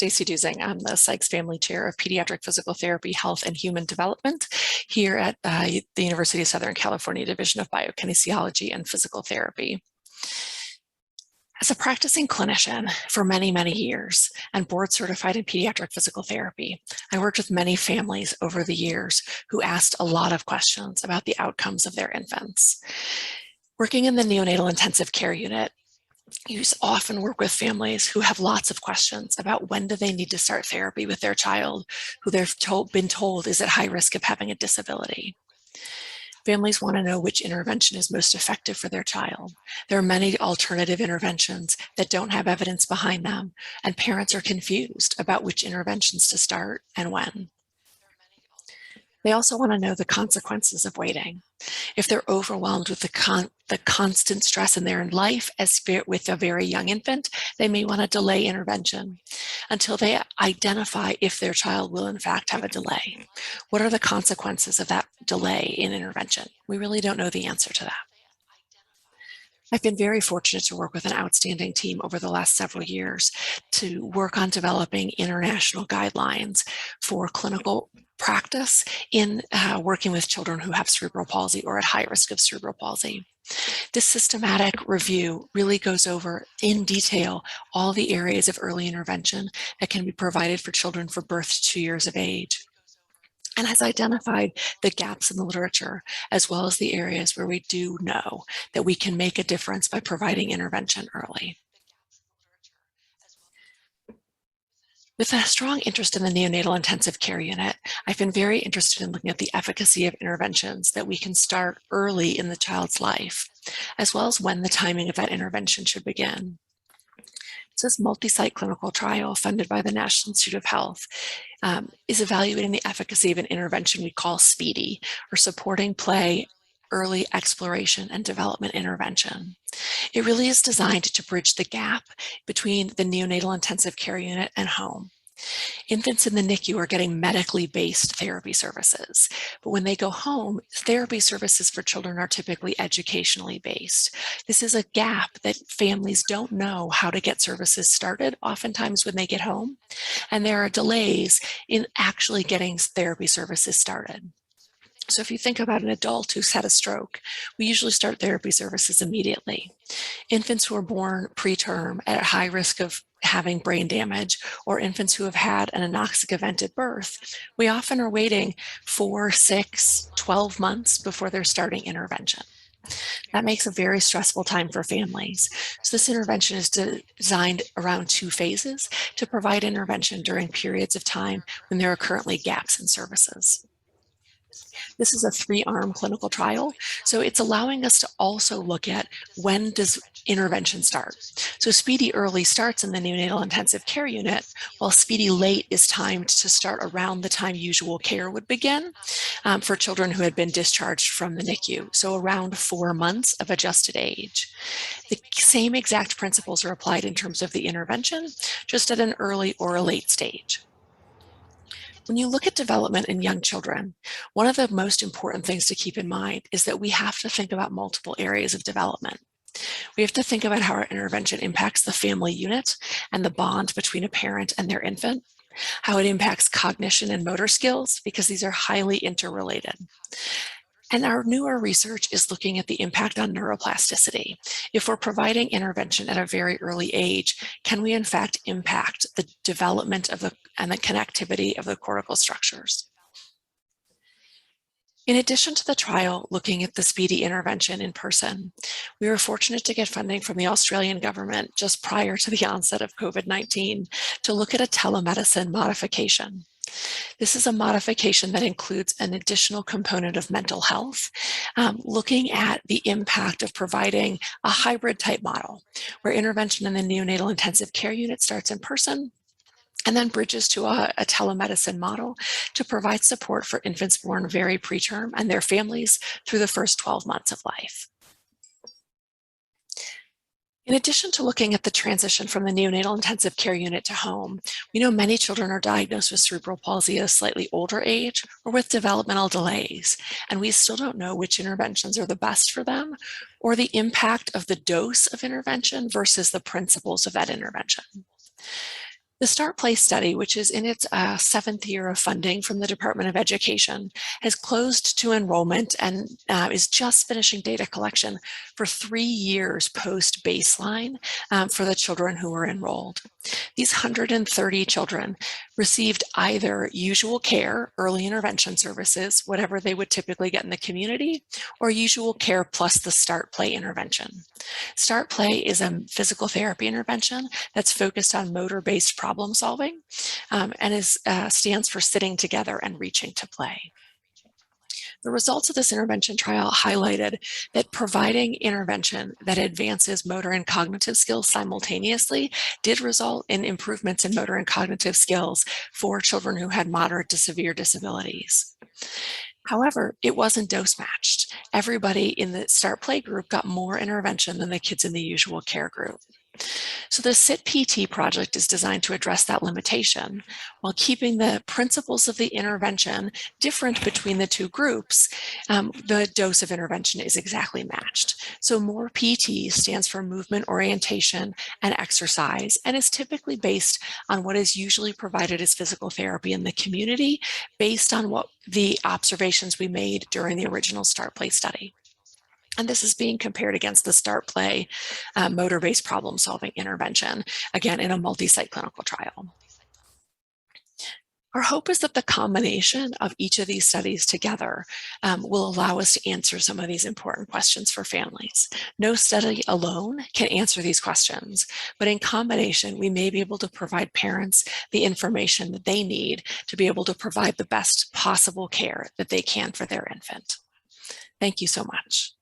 Stacey Dusing. I'm the Sykes Family Chair of Pediatric Physical Therapy, Health, and Human Development here at the University of Southern California Division of Biokinesiology and Physical Therapy. As a practicing clinician for many, many years and board certified in pediatric physical therapy, I worked with many families over the years who asked a lot of questions about the outcomes of their infants. Working in the neonatal intensive care unit, you often work with families who have lots of questions about when do they need to start therapy with their child who they've been told is at high risk of having a disability. Families want to know which intervention is most effective for their child. There are many alternative interventions that don't have evidence behind them, and parents are confused about which interventions to start and when. They also want to know the consequences of waiting. If they're overwhelmed with the constant stress in their life, as with a very young infant, they may want to delay intervention until they identify if their child will in fact have a delay. What are the consequences of that delay in intervention? We really don't know the answer to that. I've been very fortunate to work with an outstanding team over the last several years to work on developing international guidelines for clinical practice in working with children who have cerebral palsy or at high risk of cerebral palsy. This systematic review really goes over in detail all the areas of early intervention that can be provided for children from birth to 2 years of age, and has identified the gaps in the literature, as well as the areas where we do know that we can make a difference by providing intervention early. With a strong interest in the neonatal intensive care unit, I've been very interested in looking at the efficacy of interventions that we can start early in the child's life, as well as when the timing of that intervention should begin. This multi-site clinical trial funded by the National Institute of Health is evaluating the efficacy of an intervention we call SPEEDY, or Supporting Play, Early Exploration and Development Intervention. It really is designed to bridge the gap between the neonatal intensive care unit and home. Infants in the NICU are getting medically based therapy services, but when they go home, therapy services for children are typically educationally based. This is a gap that families don't know how to get services started, oftentimes when they get home, and there are delays in actually getting therapy services started. So if you think about an adult who's had a stroke, we usually start therapy services immediately. Infants who are born preterm at high risk of having brain damage, or infants who have had an anoxic event at birth, we often are waiting 4, 6, 12 months before they're starting intervention. That makes a very stressful time for families. So this intervention is designed around 2 phases to provide intervention during periods of time when there are currently gaps in services. This is a 3-arm clinical trial, so it's allowing us to also look at when does intervention start. So SPEEDY Early starts in the neonatal intensive care unit, while SPEEDY Late is timed to start around the time usual care would begin for children who had been discharged from the NICU, so around 4 months of adjusted age. The same exact principles are applied in terms of the intervention, just at an early or a late stage. When you look at development in young children, one of the most important things to keep in mind is that we have to think about multiple areas of development. We have to think about how our intervention impacts the family unit and the bond between a parent and their infant, how it impacts cognition and motor skills, because these are highly interrelated. And our newer research is looking at the impact on neuroplasticity. If we're providing intervention at a very early age, can we in fact impact the development of and the connectivity of the cortical structures? In addition to the trial looking at the SPEEDY intervention in person, we were fortunate to get funding from the Australian government just prior to the onset of COVID-19 to look at a telemedicine modification. This is a modification that includes an additional component of mental health, looking at the impact of providing a hybrid type model where intervention in the neonatal intensive care unit starts in person and then bridges to a telemedicine model to provide support for infants born very preterm and their families through the first 12 months of life. In addition to looking at the transition from the neonatal intensive care unit to home, we know many children are diagnosed with cerebral palsy at a slightly older age or with developmental delays, and we still don't know which interventions are the best for them or the impact of the dose of intervention versus the principles of that intervention. The Start Play study, which is in its 7th year of funding from the Department of Education, has closed to enrollment and is just finishing data collection for 3 years post-baseline for the children who were enrolled. These 130 children received either usual care, early intervention services, whatever they would typically get in the community, or usual care plus the Start Play intervention. Start Play is a physical therapy intervention that's focused on motor-based problem solving and stands for sitting together and reaching to play. The results of this intervention trial highlighted that providing intervention that advances motor and cognitive skills simultaneously did result in improvements in motor and cognitive skills for children who had moderate to severe disabilities. However, it wasn't dose matched. Everybody in the Start Play group got more intervention than the kids in the usual care group. So the SIT-PT project is designed to address that limitation while keeping the principles of the intervention different between the two groups. The dose of intervention is exactly matched. So more PT stands for movement orientation and exercise, and is typically based on what is usually provided as physical therapy in the community based on what the observations we made during the original Start Play study. And this is being compared against the Start Play motor-based problem-solving intervention, again, in a multi-site clinical trial. Our hope is that the combination of each of these studies together will allow us to answer some of these important questions for families. No study alone can answer these questions, but in combination, we may be able to provide parents the information that they need to be able to provide the best possible care that they can for their infant. Thank you so much.